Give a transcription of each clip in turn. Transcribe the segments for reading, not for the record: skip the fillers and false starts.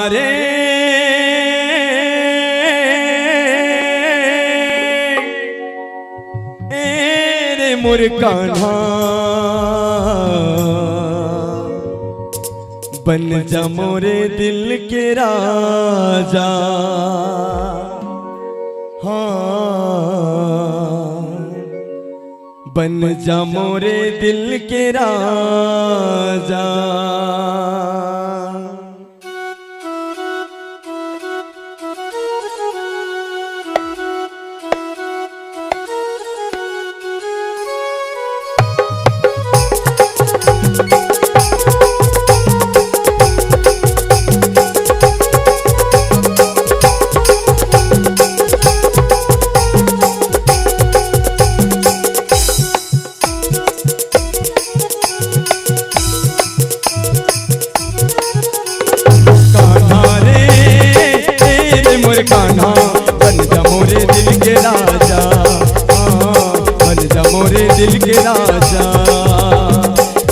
रे रे मोर कान्हा बन जा मोरे दिल के राजा। हाँ बन जा मोरे दिल के राजा। कान्हा बन जा मोरे दिल के राजा। बन जा मोरे दिल के राजा।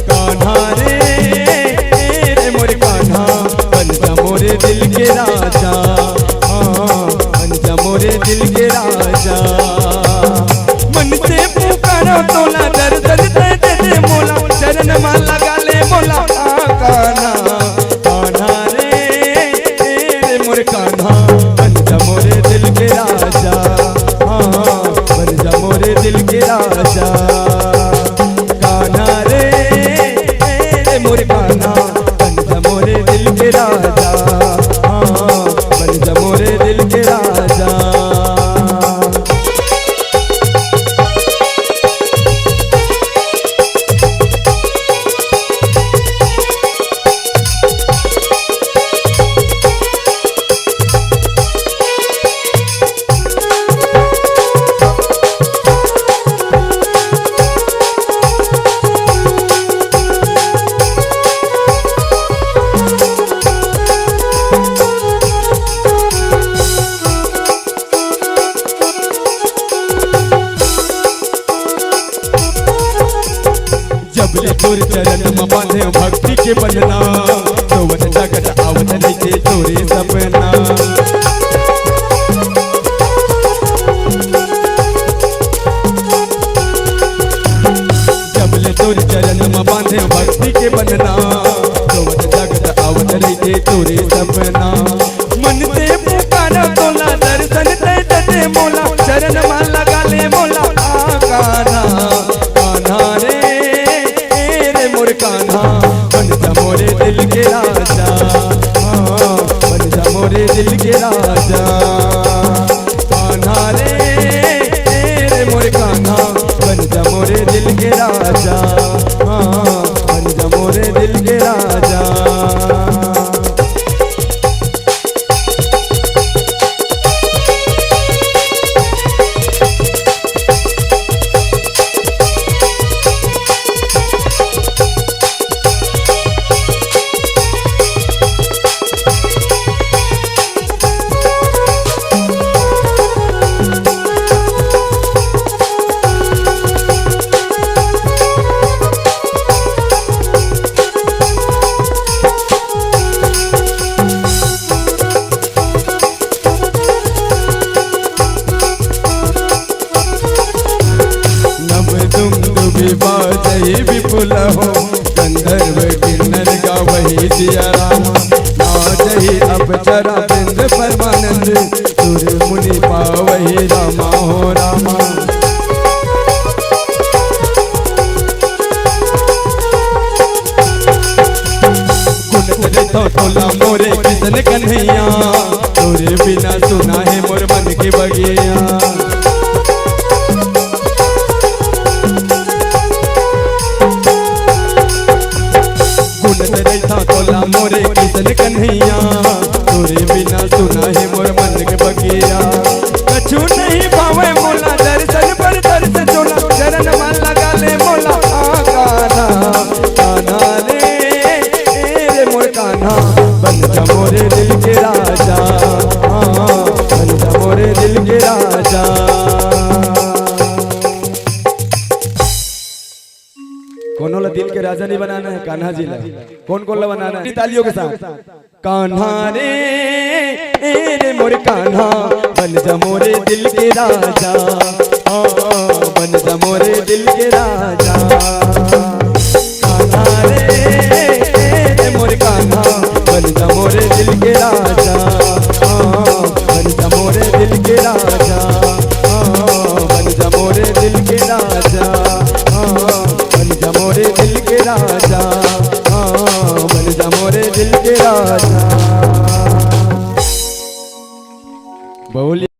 कान्हा रे मोरे कान्हा बन जा मोरे दिल के राजा। बन जा मोरे दिल के राजा। मन से पुकारो तोला दर्द दे दे मोला चरण में लगा ले मोला। कान्हा कान्हा रे मोरे कान्हा मोरे दिल के राजा। हाँ बन जा मोरे दिल के राजा। कान्हा रे मोरे कान्हा बन जा मोरे दिल के राजा। हाँ बन जा मोरे दिल के राजा। जबले तोर चरण में बांधे भक्ति के बंधना। तोवत जगत आवत नहीं थे तोरे सपना। जबले तोर चरण में बांधे भक्ति के बंधना। तोवत जगत आवत नहीं थे तोरे सपना। मन से पुकारा तोला दर्शन दे दे मोला चरण में लगा ले मोला। कान्हा कान्हा रे मोर कान्हा बन जा मोरे दिल के राजा। हाँ बन जा मोरे दिल के राजा। कान्हा रे मोर कान्हा बन जा मोरे दिल के राजा। हाँ बन जा मोरे दिल के राजा। बाजही विपुल हो गंधर्व किन्नर गावही दिया रामा। नाचही अप्सरा बिंद परमानंद सुर मुनि पावही रामा हो रामा। तो टोला मोरे किसन कन्हैया तोरे बिना सुना है मोर मन के बगिया। तोला मोरे किसन कन्हैया तोरे बिना सुना है मोर मन के बगिया। कछु नहीं पावे मोला दर्शन पर दर्श चोला चरण में लगा ले मोला। कान्हा कान्हा रे मोर कान्हा बन जा मोरे दिल के राजा। हाँ बन जा मोरे दिल के राजा। कोनो ला दिल के राजा राजा नहीं बनाना है, कान्हा जी ला। कौन कौन ला बनाना है? तालियों के साथ। कान्हा रे रे मोर कान्हा, बन जा मोरे दिल के राजा, बन जा मोरे दिल के राजा। कान्हा रे मोर कान्हा, बन जा मोरे दिल के राजा, बन जा मोरे दिल के राजा, बन जा मोरे दिल के राजा, बन जा मोरे दिल के राजा, बन जा मोरे दिल के राजा।